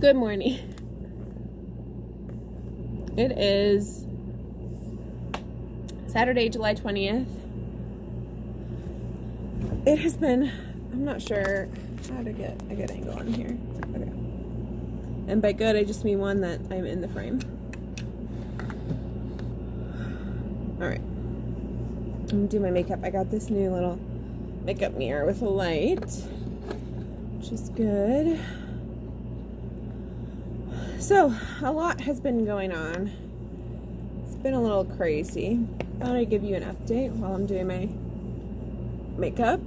Good morning. It is Saturday, July 20th. It has been, I'm not sure how to get a good angle on here. Okay. And by good, I just mean one that I'm in the frame. Alright. I'm gonna do my makeup. I got this new little makeup mirror with a light, which is good. So, a lot has been going on. It's been a little crazy. Thought I'd give you an update while I'm doing my makeup.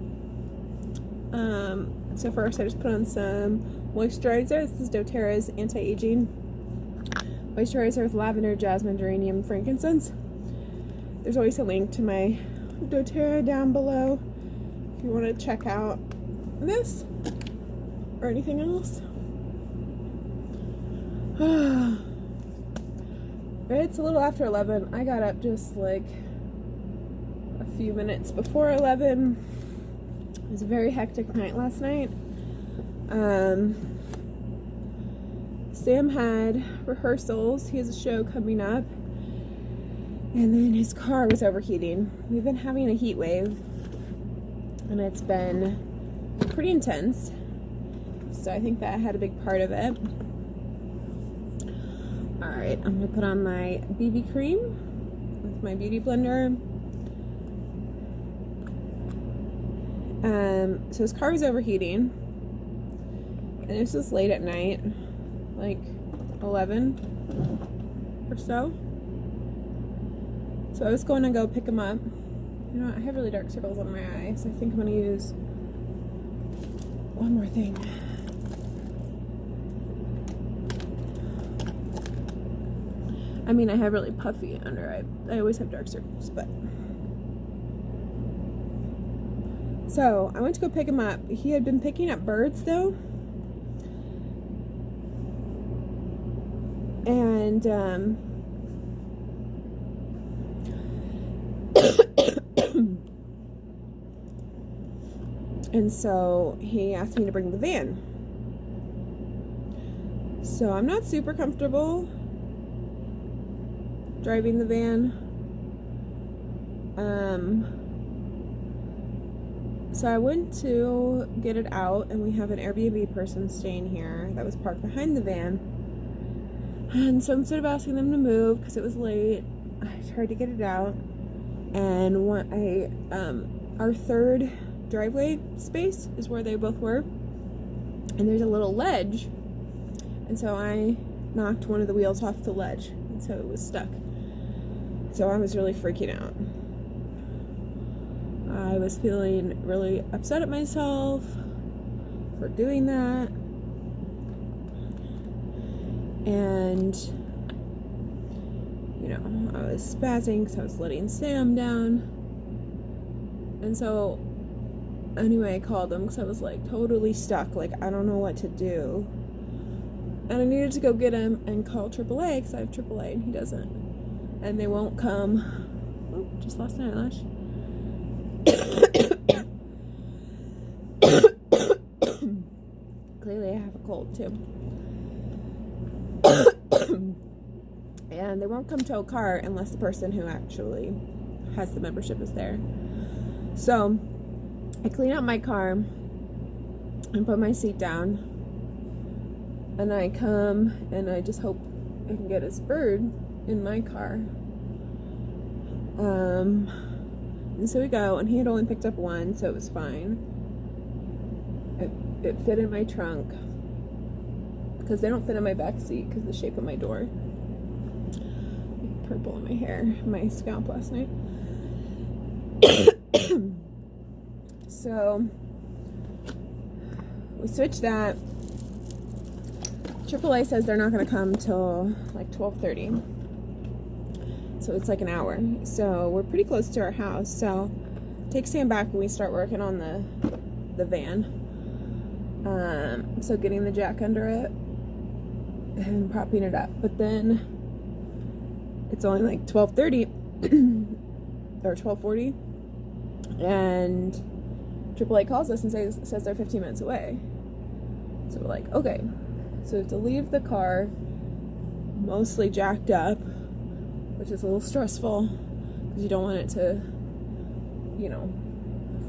So first I just put on some moisturizer. This is doTERRA's anti-aging moisturizer with lavender, jasmine, geranium, frankincense. There's always a link to my doTERRA down below if you want to check out this or anything else. It's a little after 11. I got up just like a few minutes before 11. It was a very hectic night last night. Sam had rehearsals. He has a show coming up. And then his car was overheating. We've been having a heat wave. And it's been pretty intense. So I think that had a big part of it. Alright, I'm going to put on my BB cream with my beauty blender. So his car was overheating. And this was late at night, like 11 or so. So I was going to go pick him up. You know, I have really dark circles on my eyes. I think I'm going to use one more thing. I mean, I have really puffy under eye. I always have dark circles, but. So, I went to go pick him up. He had been picking up birds, though. And, and so he asked me to bring the van. So, I'm not super comfortable driving the van. So I went to get it out, and we have an Airbnb person staying here that was parked behind the van. And so instead of asking them to move because it was late, I tried to get it out. And our third driveway space is where they both were, and there's a little ledge. And so I knocked one of the wheels off the ledge, and so it was stuck. So I was really freaking out. I was feeling really upset at myself for doing that. And, you know, I was spazzing because I was letting Sam down. And so, anyway, I called him because I was like totally stuck. Like, I don't know what to do. And I needed to go get him and call AAA because I have AAA and he doesn't. And they won't come. Oh, just lost an eyelash. Clearly I have a cold too. And they won't come tow a car unless the person who actually has the membership is there. So I clean out my car and put my seat down. And I come and I just hope I can get his bird in my car. And so we go, and he had only picked up one, so it was fine. It fit in my trunk because they don't fit in my back seat because of the shape of my door. Purple in my hair, my scalp last night. So we switched that. AAA says they're not going to come till like 12:30. So it's like an hour. So we're pretty close to our house. So take Sam back when we start working on the van. So getting the jack under it and propping it up. But then it's only like 12:30 or 12:40, and AAA calls us and says they're 15 minutes away. So we're like, okay. So we have to leave the car mostly jacked up, which is a little stressful because you don't want it to,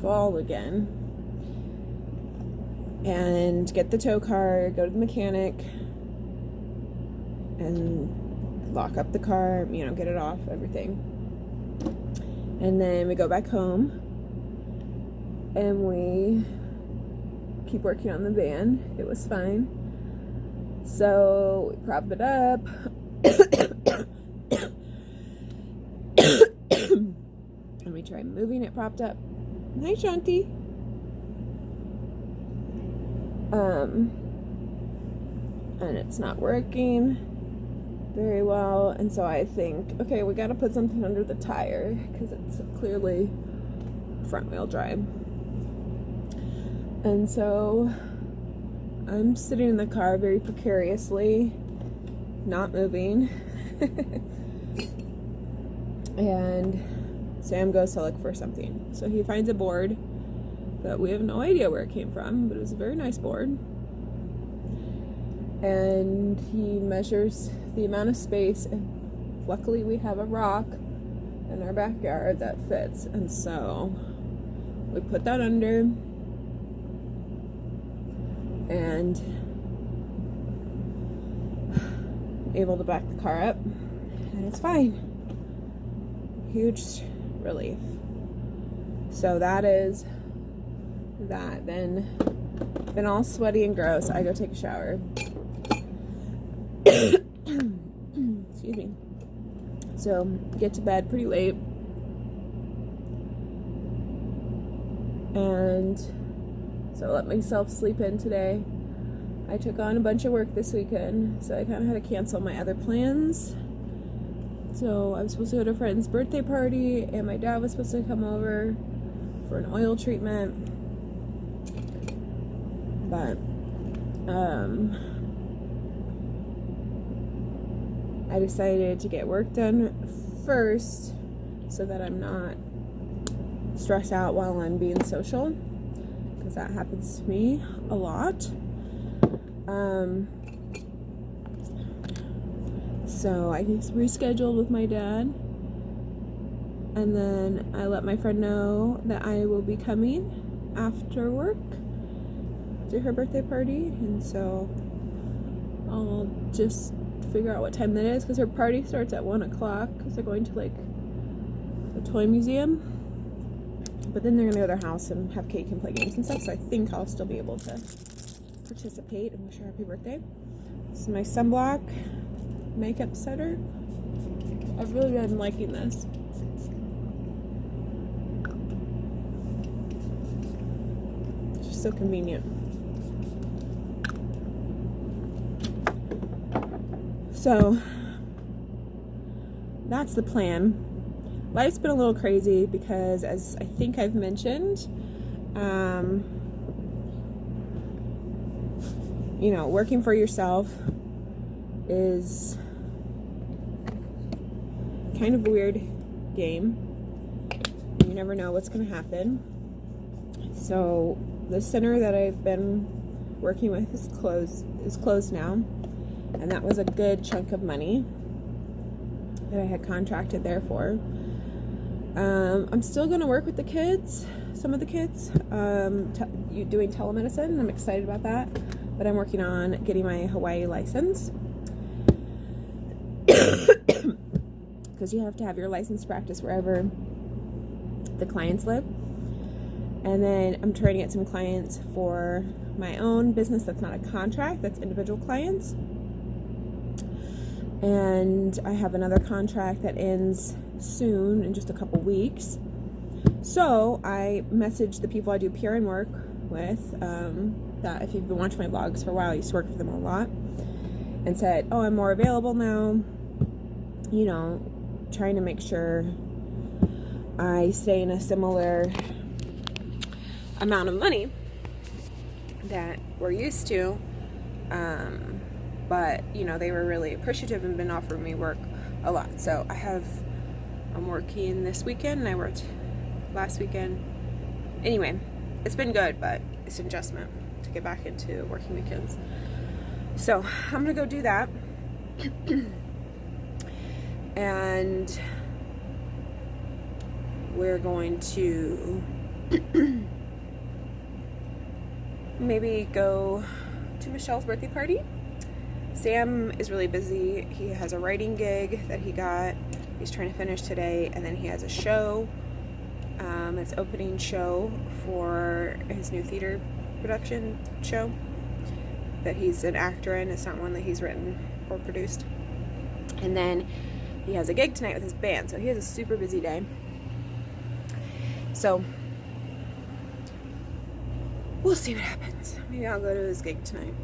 fall again. And get the tow car, go to the mechanic, and lock up the car, get it off, everything. And then we go back home, and we keep working on the van. It was fine. So we prop it up. And we try moving it propped up. Hi, Shanti. And it's not working very well. And so I think, okay, we got to put something under the tire because it's clearly front wheel drive. And so I'm sitting in the car very precariously, not moving. And Sam goes to look for something. So he finds a board, but we have no idea where it came from, but it was a very nice board. And he measures the amount of space, and luckily we have a rock in our backyard that fits. And so we put that under, and able to back the car up, and it's fine. Huge relief. So that is that. Then been all sweaty and gross. I go take a shower. Excuse me. So get to bed pretty late, and so I let myself sleep in today. I took on a bunch of work this weekend, so I kind of had to cancel my other plans. So I was supposed to go to a friend's birthday party, and my dad was supposed to come over for an oil treatment. But I decided to get work done first so that I'm not stressed out while I'm being social, because that happens to me a lot. So I rescheduled with my dad, and then I let my friend know that I will be coming after work to her birthday party, and so I'll just figure out what time that is, because her party starts at 1 o'clock, because they're going to like the toy museum, but then they're gonna go to their house and have cake and play games and stuff. So I think I'll still be able to participate and wish her happy birthday. This is my sunblock makeup setter. I've really been liking this. It's just so convenient. So that's the plan. Life's been a little crazy because, as I think I've mentioned, working for yourself is kind of a weird game. You never know what's going to happen. So the center that I've been working with is closed now, and that was a good chunk of money that I had contracted there for. I'm still going to work with the kids, some of the kids, doing telemedicine. I'm excited about that, but I'm working on getting my Hawaii license, because you have to have your license practice wherever the clients live. And then I'm trying to get some clients for my own business that's not a contract, that's individual clients. And I have another contract that ends soon, in just a couple weeks. So I messaged the people I do PRN work with, that if you've been watching my vlogs for a while, I used to work for them a lot, and said, oh, I'm more available now, trying to make sure I stay in a similar amount of money that we're used to. But they were really appreciative and been offering me work a lot. So I'm working this weekend, and I worked last weekend. Anyway, it's been good, but it's an adjustment to get back into working weekends. So I'm gonna go do that. And we're going to maybe go to Michelle's birthday party. Sam is really busy. He has a writing gig that he got. He's trying to finish today, and then he has a show. It's opening show for his new theater production show that he's an actor in. It's not one that he's written or produced. And then he has a gig tonight with his band, so he has a super busy day. So we'll see what happens. Maybe I'll go to his gig tonight.